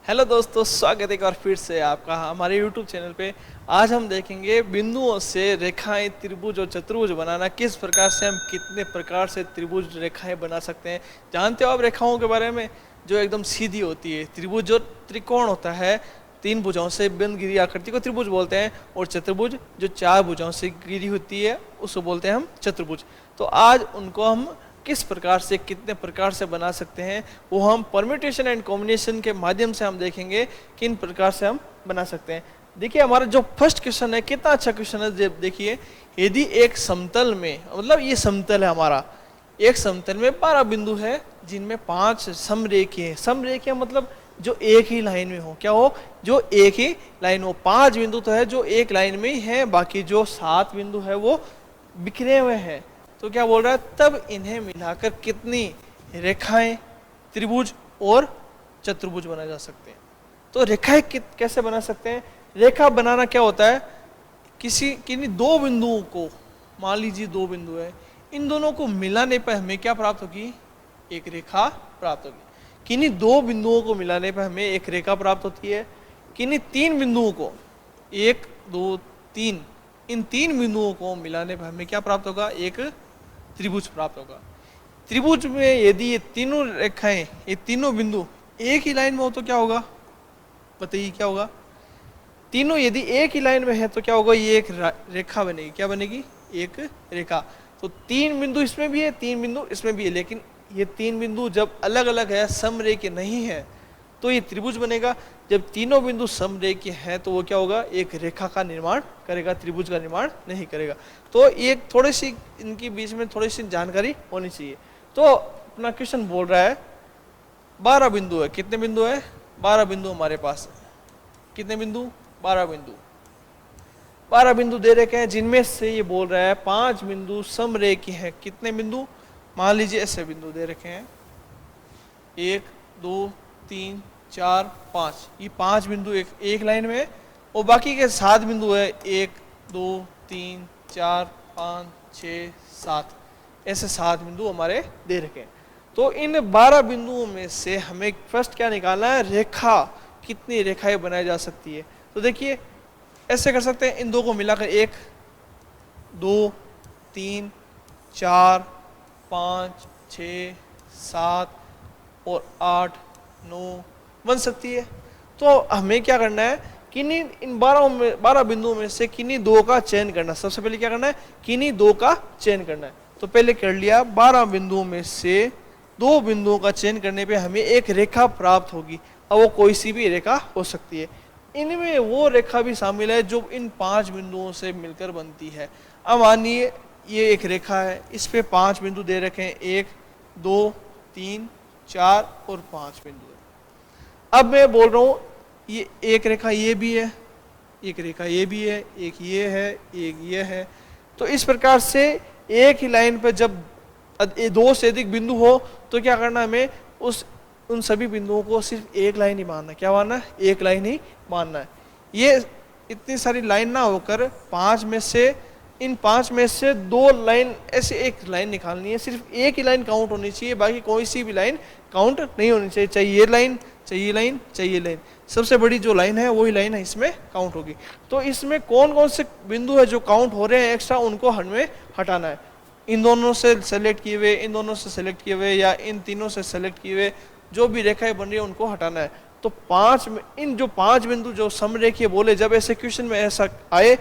Hello दोस्तों, स्वागत है एक बार फिर से आपका हमारे यूट्यूब चैनल पे। आज हम देखेंगे बिंदुओं से रेखाएं, त्रिभुज और चतुर्भुज बनाना। किस प्रकार से हम कितने प्रकार से त्रिभुज रेखाएं बना सकते हैं। जानते हो आप रेखाओं के बारे में, जो एकदम सीधी होती है। त्रिभुज जो त्रिकोण होता है, 3 भुजाओं से बंद गिरी आकृति को त्रिभुज बोलते हैं, और चतुर्भुज जो 4 भुजाओं से गिरी होती है उसको बोलते हैं हम चतुर्भुज। तो आज उनको हम किस प्रकार से, कितने प्रकार से बना सकते हैं, वो हम परम्यूटेशन एंड कॉम्बिनेशन के माध्यम से हम देखेंगे किन प्रकार से हम बना सकते हैं। देखिए हमारा जो फर्स्ट क्वेश्चन है, कितना अच्छा क्वेश्चन है। देखिए, यदि एक समतल में, मतलब ये समतल है हमारा, एक समतल में 12 बिंदु है जिनमें 5 समरेखीय हैं। समरेखीय मतलब जो एक ही लाइन में हो। क्या हो? जो एक ही लाइन हो। 5 बिंदु तो है जो एक लाइन में ही है, बाकी जो 7 बिंदु है वो बिखरे हुए हैं। तो क्या बोल रहा है, तब इन्हें मिलाकर कितनी रेखाएं, त्रिभुज और चतुर्भुज बनाए जा सकते हैं। तो रेखाएं कैसे बना सकते हैं। रेखा बनाना क्या होता है, किन्हीं 2 बिंदुओं को, मान लीजिए 2 बिंदु है, इन दोनों को मिलाने पर हमें क्या प्राप्त होगी, एक रेखा प्राप्त होगी। किन्हीं 2 बिंदुओं को मिलाने पर हमें एक रेखा प्राप्त होती है। किन्हीं 3 बिंदुओं को, 1 2 3, इन 3 बिंदुओं को मिलाने पर हमें क्या प्राप्त होगा, एक त्रिभुज प्राप्त होगा। त्रिभुज में यदि ये तीनों रेखाएं, ये तीनों बिंदु एक ही लाइन में हो तो क्या होगा, बताइए क्या होगा। तीनों यदि एक ही लाइन में है तो क्या होगा, ये एक रेखा बनेगी। क्या बनेगी, एक रेखा। तो 3 बिंदु इसमें भी है, 3 बिंदु इसमें भी है, लेकिन ये 3 बिंदु जब अलग अलग है, समरेखीय नहीं है, तो ये त्रिभुज बनेगा। जब तीनों बिंदु समरेखीय हैं तो वो क्या होगा, एक रेखा का निर्माण करेगा, त्रिभुज का निर्माण नहीं करेगा। तो एक थोड़ी सी इनके बीच में थोड़ी सी जानकारी होनी चाहिए। तो अपना क्वेश्चन बोल रहा है 12 बिंदु है। कितने बिंदु है, 12 बिंदु हमारे पास है। कितने बिंदु, 12 बिंदु। 12 बिंदु दे रखे हैं, जिनमें से ये बोल रहा है 5 बिंदु समरेखीय हैं। कितने बिंदु, मान लीजिए ऐसे बिंदु दे रखे हैं, 1 2 3 4 5, ये 5 बिंदु एक लाइन में है, और बाकी के 7 बिंदु है, 1 2 3 4 5 6 7, ऐसे 7 बिंदु हमारे दे रखे हैं। तो इन 12 बिंदुओं में से हमें फर्स्ट क्या निकालना है, रेखा। कितनी रेखाएं बनाई जा सकती है। तो देखिए ऐसे कर सकते हैं, इन दो को मिलाकर 1 2 3 4 5 6 7 और 8 9 बन सकती है। तो हमें क्या करना है, किन्हीं इन 12 बिंदुओं में से किन्हीं 2 का चयन करना। सबसे पहले क्या करना है, किन्हीं 2 का चयन करना है। तो पहले कर लिया, 12 बिंदुओं में से 2 बिंदुओं का चयन करने पे हमें एक रेखा प्राप्त होगी। अब वो कोई सी भी रेखा हो सकती है। इनमें वो रेखा भी शामिल है जो इन 5 बिंदुओं से मिलकर बनती है। अब मानिए ये एक रेखा है, इस पे 5 बिंदु दे रखे हैं, 1 2 3 4 और 5 बिंदु है। अब मैं बोल रहा हूँ ये एक रेखा ये भी है, एक रेखा ये भी है, एक ये है, एक ये है। तो इस प्रकार से एक ही लाइन पर जब 2 से अधिक बिंदु हो तो क्या करना, हमें उन सभी बिंदुओं को सिर्फ एक लाइन ही मानना है। क्या मानना है, एक लाइन ही मानना है। ये इतनी सारी लाइन ना होकर 5 में से, इन 5 में से 2 लाइन, ऐसे एक लाइन निकालनी है। सिर्फ एक ही लाइन काउंट होनी चाहिए, बाकी कोई सी भी लाइन काउंट नहीं होनी चाहिए। चाहिए ये लाइन, चाहिए लाइन, चाहिए लाइन, सबसे बड़ी जो लाइन है वही लाइन है इसमें काउंट होगी। तो इसमें कौन कौन से बिंदु है जो काउंट हो रहे हैं एक्स्ट्रा, उनको हमें हटाना है। इन दोनों से सेलेक्ट किए हुए, इन दोनों से सेलेक्ट किए हुए, या इन तीनों से सेलेक्ट किए हुए जो भी रेखाएं बन रही है उनको हटाना है। तो 5 में इन जो 5 बिंदु जो समरेखीय बोले, जब ऐसे क्वेश्चन में ऐसा आए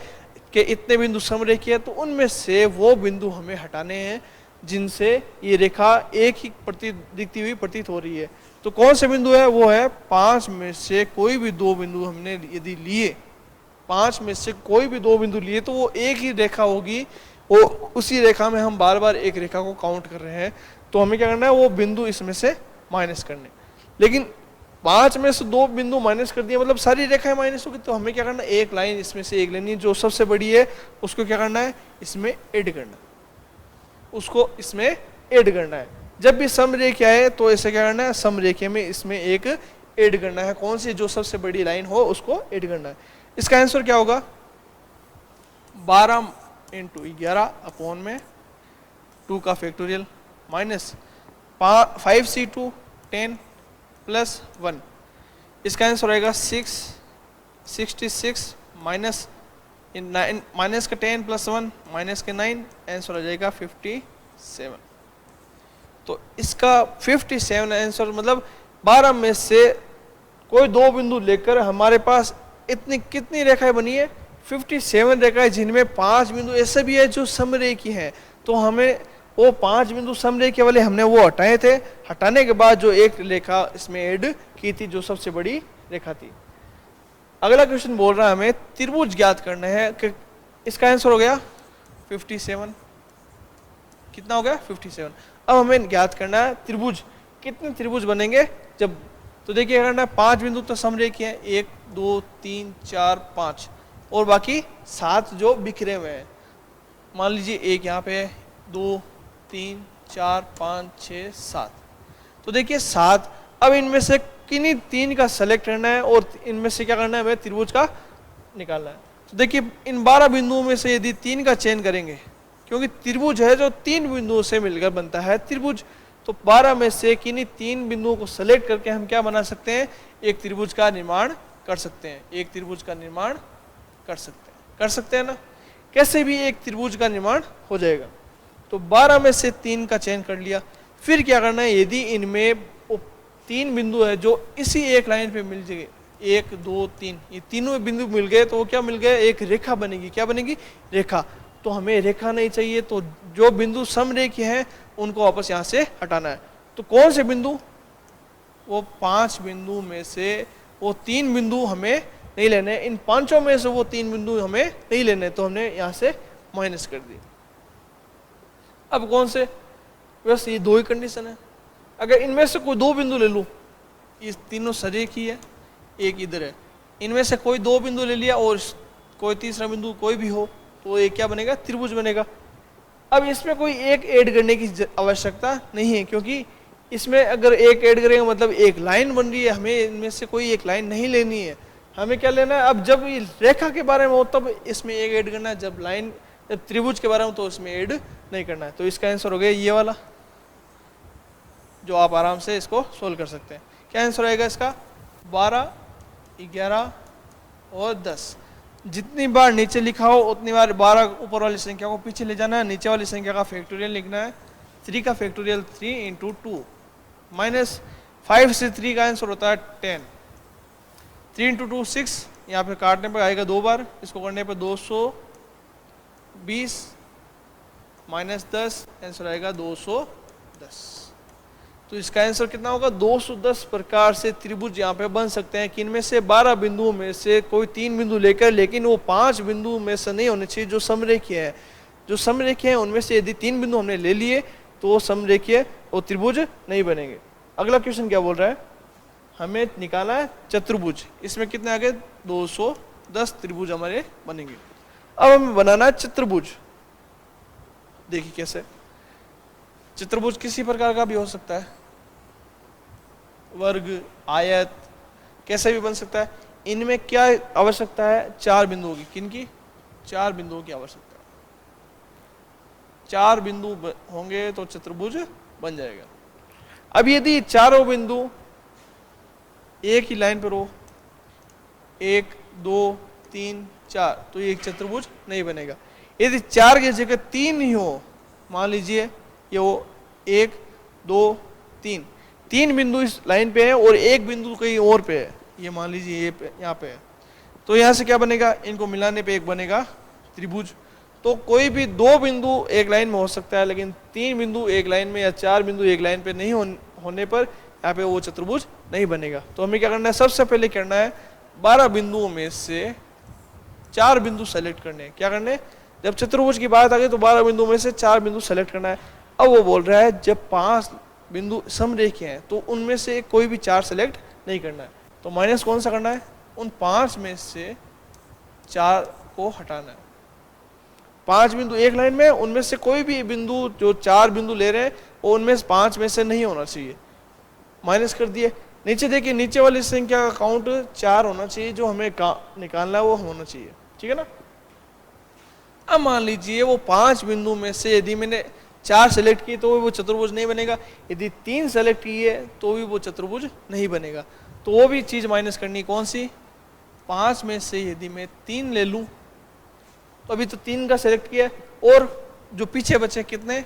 कि इतने बिंदु समरेखीय है, तो उनमें से वो बिंदु हमें हटाने हैं जिनसे ये रेखा एक ही दिखती हुई प्रतीत हो रही है। तो कौन से बिंदु है, वो है 5 में से कोई भी 2 बिंदु हमने यदि लिए, 5 में से कोई भी 2 बिंदु लिए तो वो एक ही रेखा होगी। वो उसी रेखा में हम बार बार एक रेखा को काउंट कर रहे हैं, तो हमें क्या करना है, वो बिंदु इसमें से माइनस करने। लेकिन 5 में से 2 बिंदु माइनस कर दिए, मतलब सारी रेखाएं माइनस होगी। तो हमें क्या करना है, एक लाइन इसमें से एक लेनी, जो सबसे बड़ी है उसको क्या करना है, इसमें ऐड करना है, उसको इसमें ऐड करना है। जब भी समरेखा है तो ऐसे क्या करना है, समरेखा में इसमें एक ऐड करना है। कौन सी, जो सबसे बड़ी लाइन हो उसको ऐड करना है। इसका आंसर क्या होगा, 12 × 11 अपॉन में 2 का फैक्टोरियल माइनस 5c2 10 + 1, इसका आंसर आएगा 66 माइनस माइनस का 10 प्लस 1 माइनस के 9, आंसर आ जाएगा 57। तो इसका 57 आंसर मतलब 12 में से कोई दो बिंदु लेकर हमारे पास इतनी कितनी रेखाएं बनी है, 57 रेखाएं, जिनमें 5 बिंदु ऐसे भी है जो समरेखी हैं। तो हमें वो 5 बिंदु समरेखी वाले हमने वो हटाए थे, हटाने के बाद जो एक रेखा इसमें ऐड की थी जो सबसे बड़ी रेखा थी। अगला क्वेश्चन बोल रहा है हमें त्रिभुज ज्ञात करना है कि इसका आंसर हो गया 57। कितना हो गया 57। अब हमें ज्ञात करना है त्रिभुज, कितने त्रिभुज बनेंगे जब, तो देखिए करना है 5 बिंदु तो समरेखी हैं, 1 2 3 4 5 और बाकी 7 जो बिखरे हुए हैं। मान लीजिए एक यहाँ पे 2 3 4 5 6 7, तो देखिए 7। अब इनमें से किन्हीं 3 का सेलेक्ट करना है और इनमें से क्या करना है, हमें त्रिभुज का निकालना है। तो देखिए इन 12 बिंदुओं में से यदि 3 का चयन करेंगे, क्योंकि त्रिभुज है जो 3 बिंदुओं से मिलकर बनता है त्रिभुज, तो 12 में से किन्हीं 3 बिंदुओं को सेलेक्ट करके हम क्या बना सकते हैं, एक त्रिभुज का निर्माण कर सकते हैं। एक त्रिभुज का निर्माण कर सकते हैं ना, कैसे भी एक त्रिभुज का निर्माण हो जाएगा। तो 12 में से 3 का चयन कर लिया, फिर क्या करना है, यदि इनमें 3 बिंदु है जो इसी एक लाइन पे मिल जाएंगे, 1 2 3, ये तीनों बिंदु मिल गए तो वो क्या मिल गए, एक रेखा बनेगी। क्या बनेगी, रेखा। तो हमें रेखा नहीं चाहिए, तो जो बिंदु समरेखी हैं उनको वापस यहाँ से हटाना है। तो कौन से बिंदु, वो 5 बिंदु में से वो 3 बिंदु हमें नहीं लेने, इन 5 में से वो 3 बिंदु हमें नहीं लेने, तो हमने यहाँ से माइनस कर दी। अब कौन से, बस ये 2 ही कंडीशन है। अगर इनमें से कोई 2 बिंदु ले लूँ, ये तीनों सरेखी है, एक इधर है, इनमें से कोई 2 बिंदु ले लिया और कोई तीसरा बिंदु कोई भी हो, तो ये क्या बनेगा, त्रिभुज बनेगा। अब इसमें कोई एक ऐड करने की आवश्यकता नहीं है, क्योंकि इसमें अगर एक ऐड करेंगे मतलब एक लाइन बन रही है, हमें इनमें से कोई एक लाइन नहीं लेनी है। हमें क्या लेना है, अब जब रेखा के बारे में हो तब इसमें एक ऐड करना है, जब लाइन जब त्रिभुज के बारे में तो इसमें ऐड नहीं करना है। तो इसका आंसर हो गया ये वाला, जो आप आराम से इसको सोल्व कर सकते हैं। क्या आंसर आएगा इसका, 12 11 और 10। जितनी बार नीचे लिखा हो उतनी बार 12 ऊपर वाली संख्या को पीछे ले जाना है, नीचे वाली संख्या का फैक्टोरियल लिखना है। 3 का फैक्टोरियल 3 × 2 माइनस 5 से 3 का आंसर होता है 10। 3 × 2 6, यहाँ पे काटने पर आएगा 2 बार, इसको करने पर 220 माइनस 10, आंसर आएगा 210। तो इसका आंसर कितना होगा, 210 प्रकार से त्रिभुज यहाँ पे बन सकते हैं। कि इनमें से 12 बिंदुओं में से कोई 3 बिंदु लेकर, लेकिन वो 5 बिंदु में से नहीं होने चाहिए जो समरेखीय है। जो समरेखीय है उनमें से यदि 3 बिंदु हमने ले लिए तो वो समरेखीय और त्रिभुज नहीं बनेंगे। अगला क्वेश्चन क्या बोल रहा है, हमें निकालना है चतुर्भुज। इसमें कितने आ गए, 210 त्रिभुज हमारे बनेंगे। अब हमें बनाना है चतुर्भुज। देखिए कैसे, चतुर्भुज किसी प्रकार का भी हो सकता है, वर्ग, आयत, कैसे भी बन सकता है। इनमें क्या आवश्यकता है, 4 बिंदुओं की। किनकी, 4 बिंदुओं की आवश्यकता है। 4 बिंदु होंगे तो चतुर्भुज बन जाएगा। अब यदि चारों बिंदु एक ही लाइन पर हो, 1 2 3 4, तो ये एक चतुर्भुज नहीं बनेगा। यदि 4 की जगह 3 ही हो, मान लीजिए ये वो 1 2 3, 3 बिंदु इस लाइन पे है और एक बिंदु कहीं और पे है, ये मान लीजिए ये यहाँ पे है, तो यहाँ से क्या बनेगा, इनको मिलाने पे एक बनेगा त्रिभुज। तो कोई भी 2 बिंदु एक लाइन में हो सकता है, लेकिन 3 बिंदु एक लाइन में या 4 बिंदु एक लाइन पे नहीं होने पर यहाँ पे वो चतुर्भुज नहीं बनेगा। तो हमें क्या करना है, सबसे पहले करना है 12 बिंदुओं में से 4 बिंदु सेलेक्ट करने हैं। क्या करने, जब चतुर्भुज की बात आ गई तो 12 बिंदु में से 4 बिंदु सेलेक्ट करना है। अब वो बोल रहा है जब 5 बिंदु समरेखीय हैं तो उनमें से कोई भी 4 सेलेक्ट नहीं करना है। तो माइनस कौन सा करना है, उन 5 में से 4 को हटाना है। 5 बिंदु एक लाइन में, उनमें से कोई भी बिंदु, जो 4 बिंदु ले रहे हैं वो उनमें 5 में से नहीं होना चाहिए। माइनस कर दिए। नीचे देखिए, नीचे वाली संख्या का काउंट 4 होना चाहिए, जो हमें निकालना है वो होना चाहिए, ठीक है ना। अब मान लीजिए वो 5 बिंदु में से यदि मैंने 4 सेलेक्ट किए तो वो चतुर्भुज नहीं बनेगा, यदि 3 सेलेक्ट किए तो भी वो चतुर्भुज नहीं बनेगा। तो वो भी चीज़ माइनस करनी, कौन सी? 5 में से यदि मैं 3 ले लूँ तो अभी तो 3 का सेलेक्ट किया, और जो पीछे बचे कितने?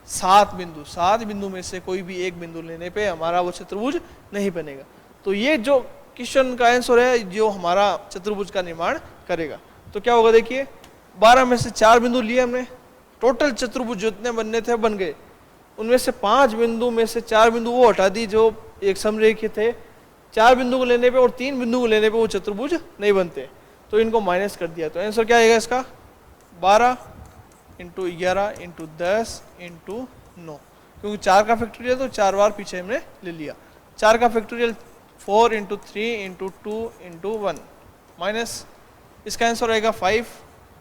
7 बिंदु। 7 बिंदु में से कोई भी एक बिंदु लेने पे हमारा वो चतुर्भुज नहीं बनेगा। तो ये जो क्वेश्चन का आंसर है जो हमारा चतुर्भुज का निर्माण करेगा। तो क्या होगा देखिए, 12 में से 4 बिंदु लिए हमने, टोटल चतुर्भुज जितने बनने थे बन गए, उनमें से 5 बिंदु में से 4 बिंदु वो हटा दी जो एक समरेखीय थे। 4 बिंदु को लेने पे और 3 बिंदु को लेने पे वो चतुर्भुज नहीं बनते, तो इनको माइनस कर दिया। तो आंसर क्या आएगा इसका? 12 इंटू 11 इंटू 10 इंटू 9, क्योंकि 4 का फैक्टोरियल तो 4 बार पीछे हमने ले लिया। 4 का factorial 4 into 3 into 2 into 1, minus इसका आंसर आएगा 5,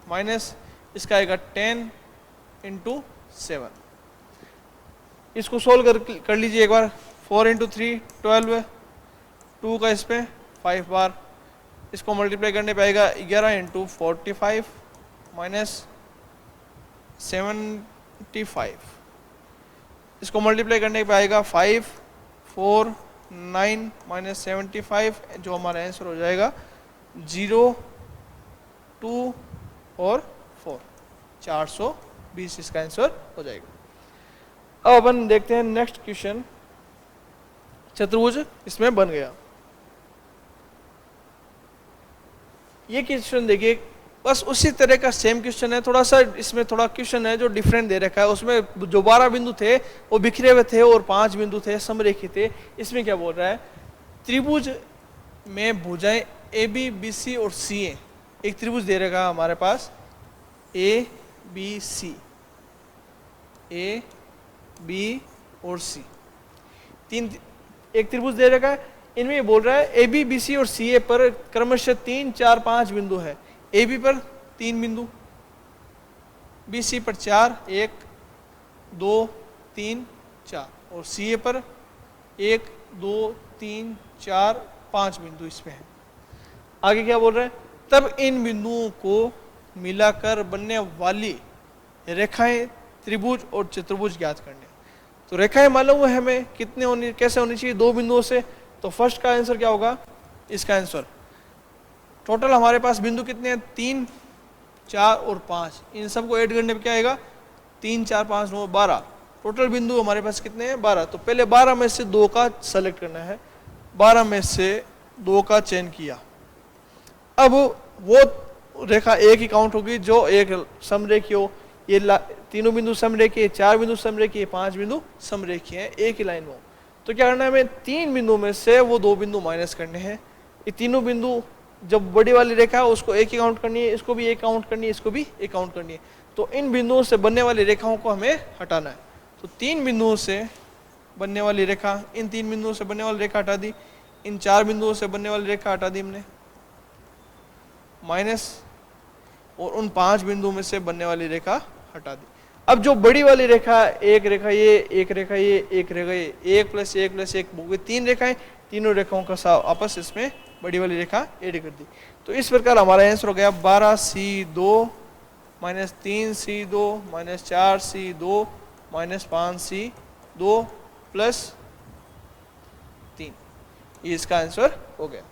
माइनस इसका आएगा 10 इंटू 7। इसको सोल्व कर लीजिए एक बार। 4 इंटू 3 12, 2 का इस पे 5 बार, इसको मल्टीप्लाई करने पे आएगा 11 इंटू 45 माइनस 75, इसको मल्टीप्लाई करने पे आएगा 5 4 9 माइनस 75, जो हमारा आंसर हो जाएगा 0 2 और 4, 420 इसका आंसर हो जाएगा। अब अपन देखते हैं नेक्स्ट क्वेश्चन। चतुर्भुज इसमें बन गया। ये क्वेश्चन देखिए, बस उसी तरह का सेम क्वेश्चन है, थोड़ा सा इसमें थोड़ा क्वेश्चन है जो डिफरेंट दे रखा है। उसमें जो 12 बिंदु थे वो बिखरे हुए थे और 5 बिंदु थे समरेखीय थे। इसमें क्या बोल रहा है? त्रिभुज में भुजाएं ए बी बी सी और सी ए। एक त्रिभुज दे रखा है हमारे पास A B C, A B और सी, तीन एक त्रिभुज दे रखा है। इनमें ये बोल रहा है ए बी बी सी और सी ए पर क्रमशः 3 4 5 बिंदु है। ए बी पर 3 बिंदु, बी सी पर 4 1 2 3 4, और सी ए पर 1 2 3 4 5 बिंदु इसमें है। आगे क्या बोल रहे हैं? तब इन बिंदुओं को मिलाकर बनने वाली रेखाएं त्रिभुज और चतुर्भुज ज्ञात करने। तो रेखाएं मालूम है हमें कितने होनी, कैसे होनी चाहिए? 2 बिंदुओं से। तो फर्स्ट का आंसर क्या होगा? इसका आंसर टोटल हमारे पास बिंदु कितने हैं? 3 4 और 5, इन सबको ऐड करने पे क्या आएगा? 3 4 5 9 12, टोटल बिंदु हमारे पास कितने हैं? 12। तो पहले 12 में से 2 का सेलेक्ट करना है, 12 में से 2 का चयन किया। अब वो रेखा एक ही काउंट होगी जो एक समरेखीय हो। ये तीनों बिंदु समरेखीय, 4 बिंदु समरेखीय, 5 बिंदु समरेखीय हैं, एक ही लाइन में हो। तो क्या करना है हमें? 3 बिंदु में से वो 2 बिंदु माइनस करने हैं। ये तीनों बिंदु जब बड़ी वाली रेखा है उसको एक ही काउंट करनी है, इसको भी एक काउंट करनी है, इसको भी एक काउंट करनी है। तो इन बिंदुओं से बनने वाली रेखाओं को हमें हटाना है। तो 3 बिंदुओं से बनने वाली रेखा, इन 3 बिंदुओं से बनने वाली रेखा हटा दी, इन 4 बिंदुओं से बनने वाली रेखा हटा दी हमने माइनस, और उन 5 बिंदुओं में से बनने वाली रेखा हटा दी। अब जो बड़ी वाली रेखा, एक रेखा ये, एक रेखा ये, एक रेखा ये, 1 + 1 + 1 हो गई 3 रेखाएं। तीनों रेखाओं का आपस इसमें बड़ी वाली रेखा ऐड कर दी। तो इस प्रकार हमारा आंसर हो गया 12C2 minus 3C2 minus 4C2 minus 5C2 plus 3। ये इसका आंसर हो गया।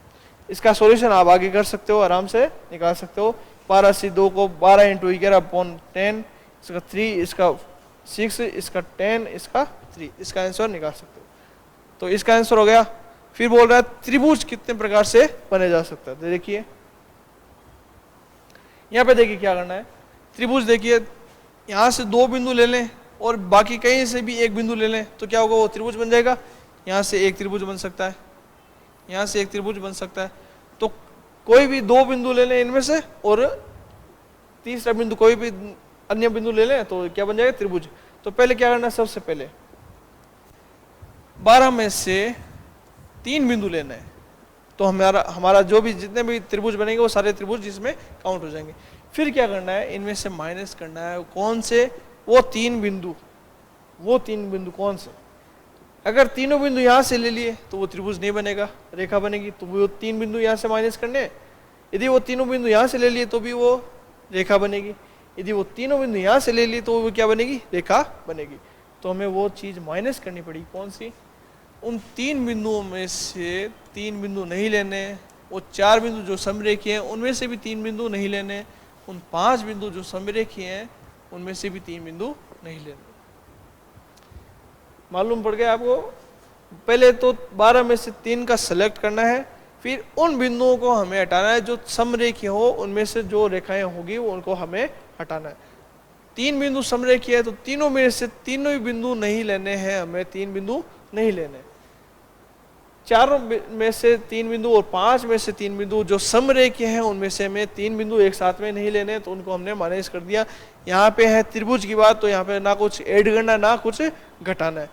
इसका सॉल्यूशन आप आगे कर सकते हो, आराम से निकाल सकते हो। 12C2 को 12 × 11/10, इसका 3, इसका 6, इसका 10, इसका 3, इसका आंसर निकाल सकते हो। तो इसका आंसर हो गया। फिर बोल रहा है त्रिभुज कितने प्रकार से बने जा सकता है। देखिए यहाँ पे देखिए क्या करना है। त्रिभुज देखिए, यहाँ से 2 बिंदु ले लें और बाकी कहीं से भी 1 बिंदु ले लें, तो क्या होगा? वो त्रिभुज बन जाएगा। यहाँ से एक त्रिभुज बन सकता है, यहाँ से एक त्रिभुज बन सकता है। तो कोई भी 2 बिंदु ले लें इनमें से, और तीसरा बिंदु कोई भी अन्य बिंदु ले लें, तो क्या बन जाएगा? त्रिभुज। तो पहले क्या करना है? सबसे पहले 12 में से 3 बिंदु लेना है। तो हमारा जो भी जितने भी त्रिभुज बनेंगे वो सारे त्रिभुज जिसमें काउंट हो जाएंगे। फिर क्या करना है? इनमें से माइनस करना है। कौन से? वो 3 बिंदु। वो 3 बिंदु कौन से? अगर तीनों बिंदु यहाँ से ले लिए तो वो त्रिभुज नहीं बनेगा, रेखा बनेगी। तो वो 3 बिंदु यहाँ से माइनस करने हैं। यदि वो तीनों बिंदु यहाँ से ले लिए तो भी वो रेखा बनेगी। यदि वो तीनों बिंदु यहाँ से ले लिए तो वो क्या बनेगी? रेखा बनेगी। तो हमें वो चीज़ माइनस करनी पड़ी। कौन सी? उन 3 बिंदुओं में से 3 बिंदु नहीं लेने, वो 4 बिंदु जो समरेखीय हैं उनमें से भी 3 बिंदु नहीं लेने, उन 5 बिंदु जो समरेखीय हैं उनमें से भी 3 बिंदु नहीं लेने। मालूम पड़ गया आपको? पहले तो 12 में से 3 का सेलेक्ट करना है, फिर उन बिंदुओं को हमें हटाना है जो समरेखीय हो, उनमें से जो रेखाएं होगी उनको हमें हटाना है। 3 बिंदु समरेखीय है तो तीनों में से तीनों ही बिंदु नहीं लेने हैं, हमें 3 बिंदु नहीं लेने। 4 में से 3 बिंदु और 5 में से 3 बिंदु जो समरेखीय हैं उनमें से हमें 3 बिंदु एक साथ में नहीं लेने, तो उनको हमने माइनस कर दिया। यहाँ पे है त्रिभुज की बात, तो यहाँ पे ना कुछ ऐड करना ना कुछ घटाना है।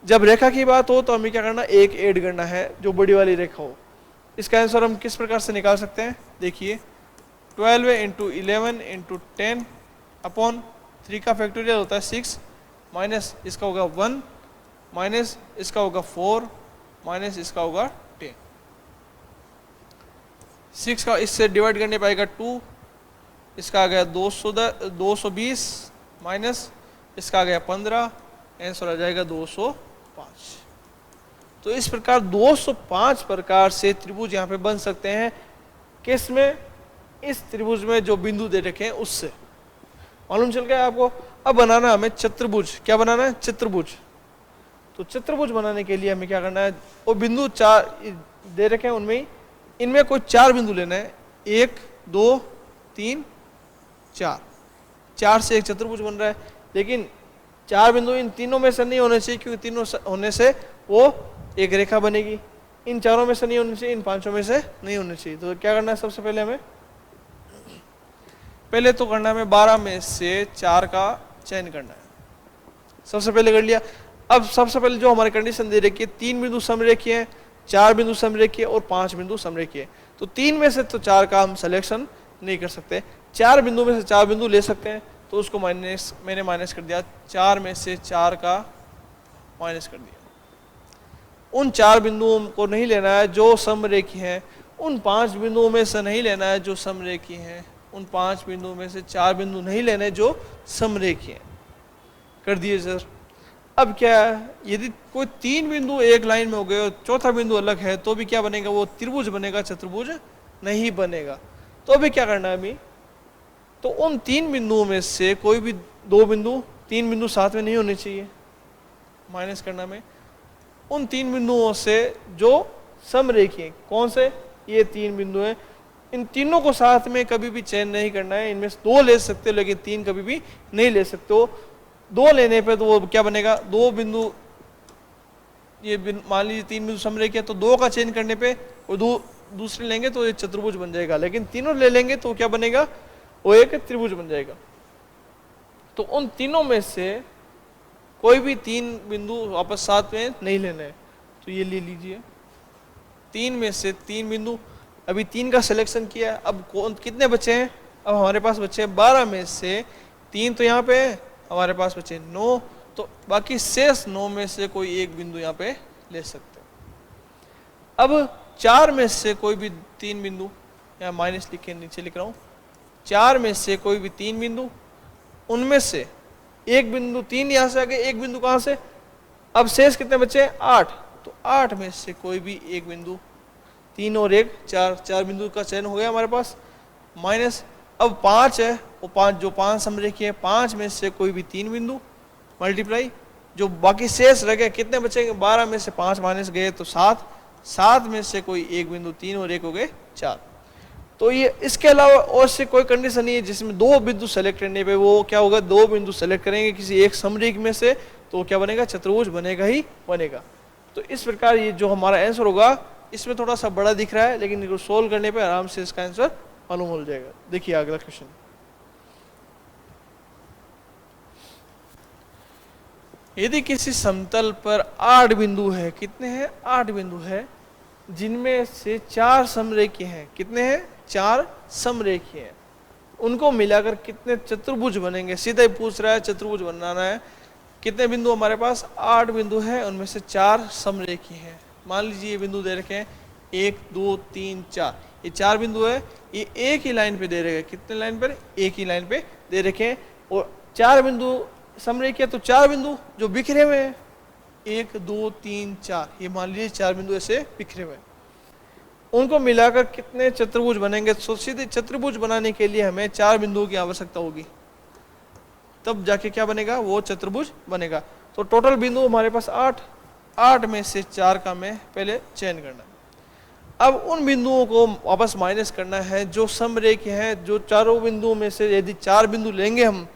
जब रेखा की बात हो तो हमें क्या करना, एक ऐड करना है जो बड़ी वाली रेखा हो। इसका आंसर हम किस प्रकार से निकाल सकते हैं, देखिए 12 इंटू 11 इंटू 10 अपॉन 3 का फैक्टोरियल होता है 6, माइनस इसका होगा 1, माइनस इसका होगा 4, माइनस इसका होगा 10। 6 का इससे डिवाइड करने पाएगा 2, इसका आ गया 220, माइनस इसका आ गया 15, आंसर आ जाएगा 205। तो इस प्रकार 205 प्रकार से त्रिभुज यहाँ पे बन सकते हैं। किस में? इस त्रिभुज में जो बिंदु दे रखे हैं उससे। मालूम चल गया आपको? अब बनाना हमें चतुर्भुज। क्या बनाना है? चतुर्भुज। तो चतुर्भुज बनाने के लिए हमें क्या करना है, वो बिंदु 4 दे रखे हैं उनमें इनमें कोई 4 बिंदु लेना है, 1 2 3 4। 4 से एक चतुर्भुज बन रहा है, लेकिन 4 बिंदु इन तीनों में से नहीं होने चाहिए, क्योंकि तीनों होने से वो एक रेखा बनेगी। इन 4 में से नहीं होने चाहिए, इन 5 में से नहीं होने चाहिए। तो क्या करना है, सबसे पहले हमें पहले तो करना है 12 में से 4 का चयन करना है। सबसे पहले कर लिया। अब सबसे पहले जो हमारी कंडीशन दे रखी है, 3 बिंदु समरेखीय हैं, 4 बिंदु समरेखीय और 5 बिंदु समरेखीय। तो 3 में से तो 4 का हम सिलेक्शन नहीं कर सकते, 4 बिंदु में से 4 बिंदु ले सकते हैं। तो उसको मैंने माइनस कर दिया, 4 में से 4 का माइनस कर दिया। उन 4 बिंदुओं को नहीं लेना है जो समरेखीय हैं, उन 5 बिंदुओं में से नहीं लेना है जो समरेखीय हैं, उन 5 बिंदुओं में से 4 बिंदु नहीं लेने जो समरेखीय हैं। कर दिए सर। अब क्या है, यदि कोई 3 बिंदु एक लाइन में हो गए और चौथा बिंदु अलग है तो भी क्या बनेगा, वो त्रिभुज बनेगा, चतुर्भुज नहीं बनेगा। तो अभी क्या करना है, अभी तो उन 3 बिंदुओं में से कोई भी 2 बिंदु, 3 बिंदु साथ में नहीं होने चाहिए, माइनस करना में उन 3 बिंदुओं से जो समरेखीय। कौन से? ये 3 बिंदु हैं। इन तीनों को साथ में कभी भी चयन नहीं करना है, इनमें से 2 ले सकते हो लेकिन 3 कभी भी नहीं ले सकते हो। 2 लेने पे तो वो क्या बनेगा, 2 बिंदु, ये मान लीजिए 3 बिंदु समरेखीय, तो 2 का चयन करने पे वो दूसरे लेंगे तो ये चतुर्भुज बन जाएगा, लेकिन तीनों ले लेंगे तो क्या बनेगा, वो एक त्रिभुज बन जाएगा। तो उन तीनों में से कोई भी 3 बिंदु वापस साथ में नहीं लेना है। तो ये ले लीजिए, 3 में से 3 बिंदु, अभी 3 का सिलेक्शन किया। अब कौन कितने बचे हैं, अब हमारे पास बचे 12 में से 3 तो यहाँ पे है, हमारे पास बचे 9, तो बाकी शेष 9 में से कोई एक बिंदु यहाँ पे ले सकते हैं। अब 4 में से कोई भी 3 बिंदु, यहाँ माइनस लिख के नीचे लिख रहा हूँ, 4 में से कोई भी 3 बिंदु, उनमें से एक बिंदु, 3 यहाँ से आ गए, एक बिंदु कहाँ से, अब शेष कितने बचे, 8। तो 8 में से कोई भी एक बिंदु, 3 और 1 4, 4 बिंदु का चयन हो गया हमारे पास, माइनस अब 5 है, वो 5 जो 5 समरेखीय है, 5 में से कोई भी 3 बिंदु, मल्टीप्लाई जो बाकी शेष रह गए कितने बचेंगे, 12 में से 5 माइनस गए तो 7, 7 में से कोई एक बिंदु, 3 और 1 हो गए 4। तो ये इसके अलावा और से कोई कंडीशन नहीं है जिसमें 2 बिंदु सेलेक्ट करने पे वो क्या होगा, 2 बिंदु सेलेक्ट करेंगे किसी एक समरेखी में से तो क्या बनेगा, चतुर्भुज बनेगा ही बनेगा। तो इस प्रकार ये जो हमारा आंसर होगा, इसमें थोड़ा सा बड़ा दिख रहा है लेकिन इसको सोल्व करने पे आराम से इसका आंसर मालूम हो जाएगा। देखिए अगला क्वेश्चन, यदि किसी समतल पर 8 बिंदु है, कितने हैं, 8 बिंदु है, जिनमें से 4 समरेखीय हैं, कितने हैं, 4 समरेखीय हैं, उनको मिलाकर कितने चतुर्भुज बनेंगे। सीधा ही पूछ रहा है, चतुर्भुज बनाना है। कितने बिंदु हमारे पास, 8 बिंदु हैं, उनमें से 4 समरेखीय हैं। मान लीजिए ये बिंदु दे रखे हैं 1 2 3 4, ये 4 बिंदु है, ये एक ही लाइन पे दे रखे हैं। कितने लाइन पर, एक ही लाइन पे दे रखे हैं, और 4 बिंदु समरेखीय, तो 4 बिंदु जो बिखरे हुए हैं, 1 2 3 4, ये मान लीजिए 4 बिंदु ऐसे बिखरे हुए, उनको मिलाकर कितने चतुर्भुज बनेंगे? तो सीधे चतुर्भुज बनाने के लिए हमें 4 बिंदुओं की आवश्यकता होगी, तब जाके क्या बनेगा? वो चतुर्भुज बनेगा। तो टोटल बिंदु हमारे पास 8, 8 में से 4 का हमें पहले चयन करना है। अब उन बिंदुओं को वापस माइनस करना है जो समरेखीय हैं, जो चारों बिंदुओं में से यदि 4 बिंदु लेंगे हम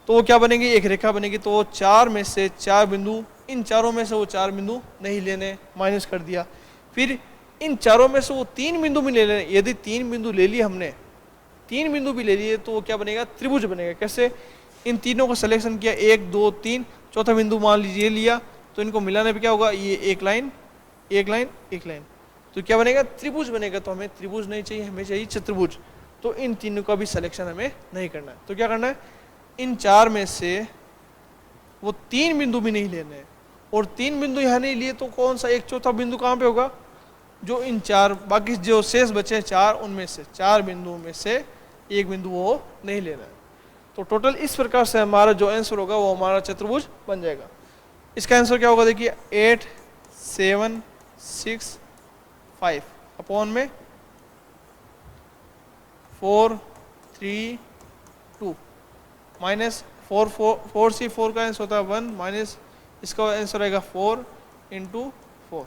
तो वो क्या बनेगी? एक रेखा बनेगी। तो 4 में से 4 बिंदु, इन चारों में से वो 4 बिंदु नहीं लेने, माइनस कर दिया। फिर इन चारों में से वो 3 बिंदु भी ले लेने, यदि 3 बिंदु ले लिए हमने, 3 बिंदु भी ले लिए तो वो क्या बनेगा? त्रिभुज बनेगा। कैसे? इन तीनों को सिलेक्शन किया, 1 2 3, चौथा बिंदु मान लीजिए लिया, तो इनको मिलाने पे क्या होगा? ये एक लाइन, एक लाइन, एक लाइन, तो क्या बनेगा? त्रिभुज बनेगा। तो हमें त्रिभुज नहीं चाहिए, हमें चाहिए चतुर्भुज। तो इन तीनों का भी सिलेक्शन हमें नहीं करना है। तो क्या करना है? इन 4 में से वो 3 बिंदु भी नहीं लेने हैं, और 3 बिंदु यहाँ नहीं लिए तो कौन सा एक चौथा बिंदु कहाँ पे होगा? जो इन 4 बाकी जो शेष बचे 4, उनमें से 4 बिंदुओं में से एक बिंदु वो नहीं लेना है। तो टोटल इस प्रकार से हमारा जो आंसर होगा वो हमारा चतुर्भुज बन जाएगा। इसका आंसर क्या होगा? देखिए 8 7 6 5 अपॉन में 4 3 2 माइनस 4 सी 4 का आंसर होता है 1, माइनस इसका आंसर आएगा 4 इंटू 4,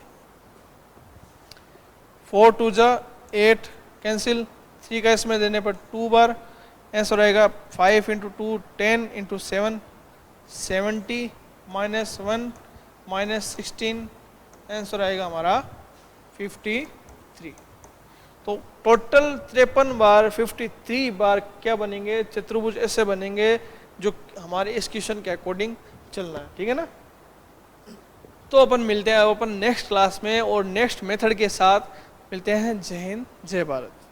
4 2 जा 8 कैंसिल, 3 का इसमें देने पर 2 बार, आंसर आएगा 5 into 2 10 into 7 70, minus 1 minus 16, answer आएगा हमारा 53। तो टोटल 53 बार 53 बार क्या बनेंगे? चतुर्भुज ऐसे बनेंगे जो हमारे इस क्वेश्चन के अकॉर्डिंग चलना है। ठीक है ना? तो अपन मिलते हैं अपन नेक्स्ट क्लास में और नेक्स्ट मेथड के साथ मिलते हैं। जय हिंद, जय भारत।